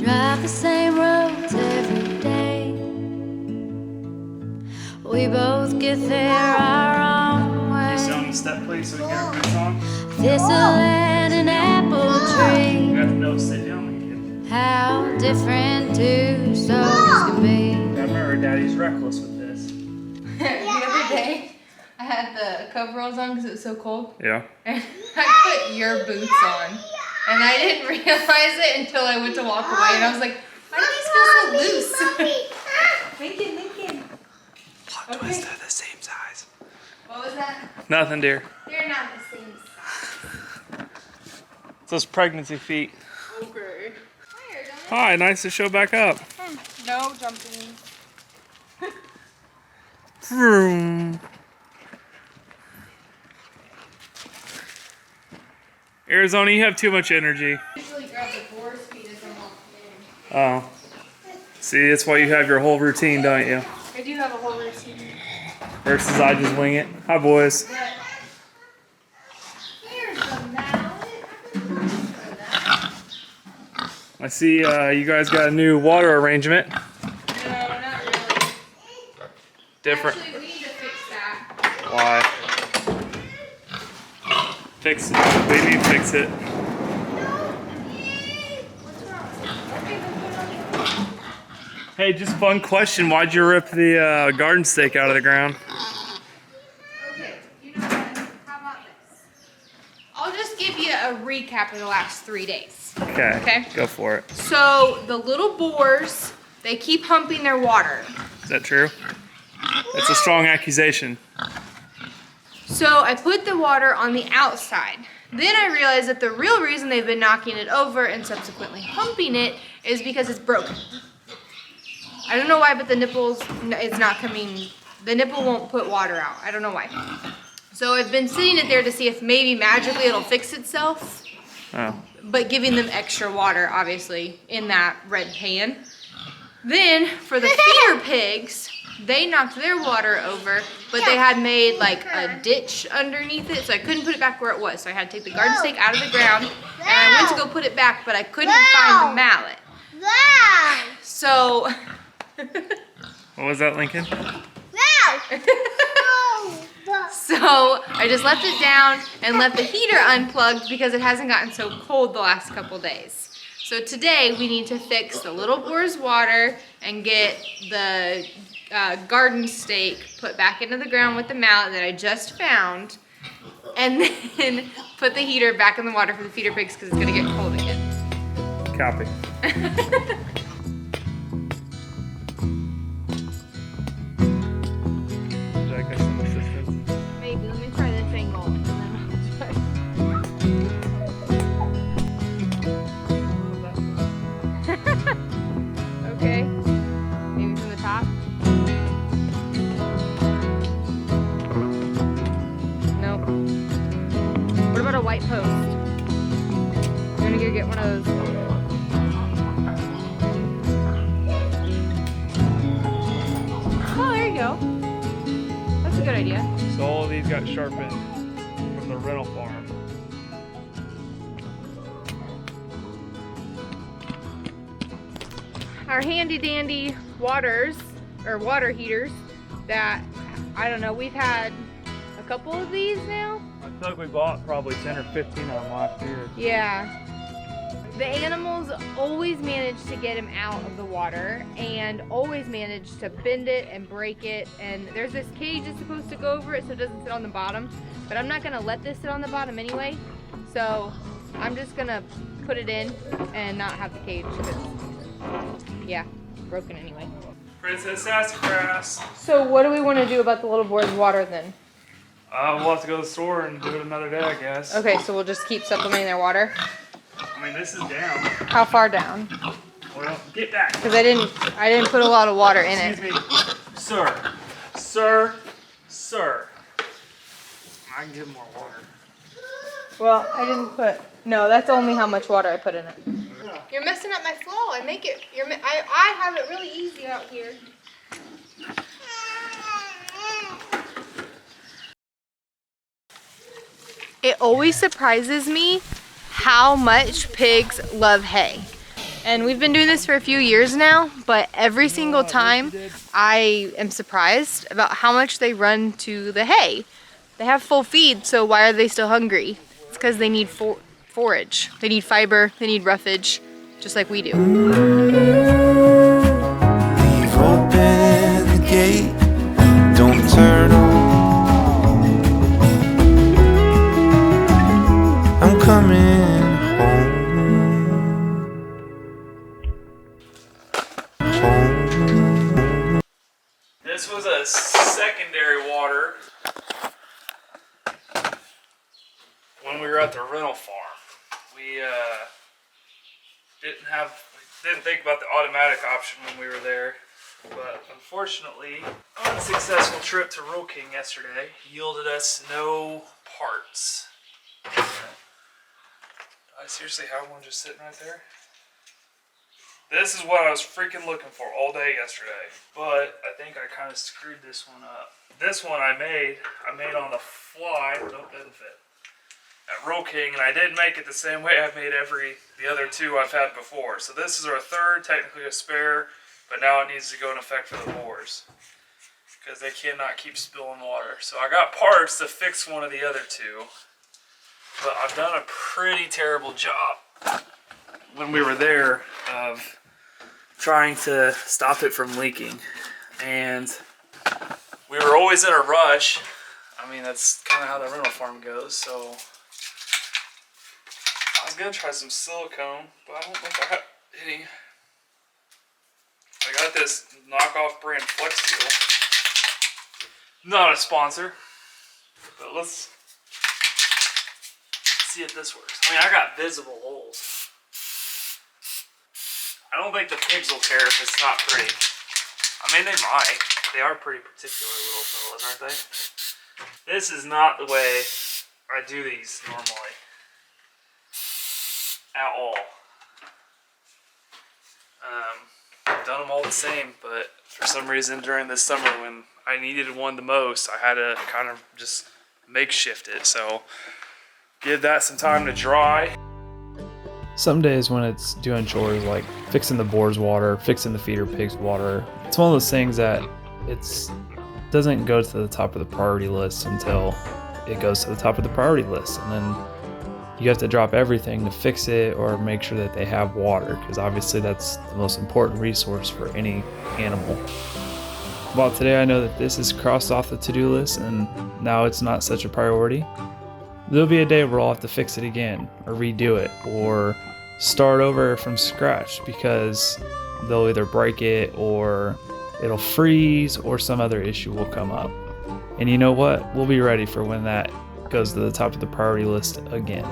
drive the same roads every day. We both get there our own way. You sit on the step, please, so we can get our boots on. Thistle and an apple tree. You have to be able to sit down, kid. How different two stories can be. I remember Daddy's reckless with this. The other day, I had the coveralls on because it was so cold. Yeah. And I put your boots on. And I didn't realize it until I went to walk away. And I was like, why do these feel so loose? Lincoln. Plot twist, they're the same size. What was that? Nothing, dear. They're not the same size. It's those pregnancy feet. Okay. Hi, nice to show back up. No jumping. Vroom. Arizona, you have too much energy. I usually grab the boar's feet as I'm walking in. Oh. See, that's why you have your whole routine, don't you? I do have a whole routine. Versus I just wing it. Hi, boys. But here's the mallet. I've been looking for that. I see you guys got a new water arrangement. No, not really. Different. Actually, we need to fix that. Why? Fix it. We need to fix it. Hey, just fun question. Why'd you rip the garden stake out of the ground? Okay, you know what? How about this? I'll just give you a recap of the last 3 days. Okay. Okay. Go for it. So the little boars, they keep humping their water. Is that true? That's a strong accusation. So I put the water on the outside. Then I realized that the real reason they've been knocking it over and subsequently humping it is because it's broken. I don't know why, but the nipples, it's not coming, the nipple won't put water out. I don't know why. So I've been sitting it there to see if maybe magically it'll fix itself. Oh. But giving them extra water, obviously, in that red pan. Then, for the feeder pigs, they knocked their water over, but they had made like a ditch underneath it, so I couldn't put it back where it was. So I had to take the garden stake out of the ground, and I went to go put it back, but I couldn't find the mallet. So... What was that, Lincoln? So I just left it down and left the heater unplugged because it hasn't gotten so cold the last couple days. So today we need to fix the little boar's water and get the garden stake put back into the ground with the mallet that I just found, and then put the heater back in the water for the feeder pigs because it's gonna get cold again. Copy. Maybe, let me try this angle and then I'll try. Okay, maybe from the top. Nope. What about a white post? I'm gonna go get one of those. Oh, there you go. That's a good idea. So all of these got sharpened from the rental farm. Our handy dandy waters, or water heaters, that, I don't know, we've had a couple of these now. I feel like we bought probably 10 or 15 of them last year. Yeah. The animals always manage to get him out of the water and always manage to bend it and break it. And there's this cage that's supposed to go over it so it doesn't sit on the bottom. But I'm not going to let this sit on the bottom anyway. So I'm just going to put it in and not have the cage. Yeah, broken anyway. Princess Sassafras. So what do we want to do about the little boar's water then? We'll have to go to the store and do it another day, I guess. Okay, so we'll just keep supplementing their water. I mean, this is down. How far down? Well, get back. Because I didn't put a lot of water in it. Excuse me, sir. I can give more water. Well, I didn't put. No, that's only how much water I put in it. You're messing up my flow. I have it really easy out here. It always surprises me how much pigs love hay. And we've been doing this for a few years now, but every single time I am surprised about how much they run to the hay. They have full feed, so why are they still hungry? It's because they need forage. They need fiber, they need roughage, just like we do. Leave open the gate, don't turn on. I'm coming home. This was a secondary water when we were at the rental farm. We didn't think about the automatic option when we were there, but unfortunately, an unsuccessful trip to Rural King yesterday yielded us no parts. I seriously have one just sitting right there. This is what I was freaking looking for all day yesterday, but I think I kind of screwed this one up. This one I made on the fly. Nope, doesn't fit. At Rural King, and I didn't make it the same way I've made the other two I've had before. So this is our third, technically a spare, but now it needs to go in effect for the boars because they cannot keep spilling water. So I got parts to fix one of the other two, but I've done a pretty terrible job when we were there of trying to stop it from leaking, and we were always in a rush. I mean, that's kind of how the rental farm goes. So I was gonna try some silicone, but I don't know if I got any. I got this knockoff brand Flex Seal. Not a sponsor, but let's see if this works. I mean, I got visible holes. I don't think the pigs will care if it's not pretty. I mean, they might. They are pretty particular little fellas, aren't they? This is not the way I do these normally. At all. I've done them all the same, but for some reason during this summer when I needed one the most, I had to kind of just makeshift it. So give that some time to dry. Some days when it's doing chores like fixing the boar's water, fixing the feeder pig's water, it's one of those things that doesn't go to the top of the priority list until it goes to the top of the priority list. And then you have to drop everything to fix it or make sure that they have water, because obviously that's the most important resource for any animal. Well, today I know that this is crossed off the to-do list and now it's not such a priority. There'll be a day where I'll have to fix it again or redo it or start over from scratch because they'll either break it or it'll freeze or some other issue will come up. And you know what? We'll be ready for when that goes to the top of the priority list again.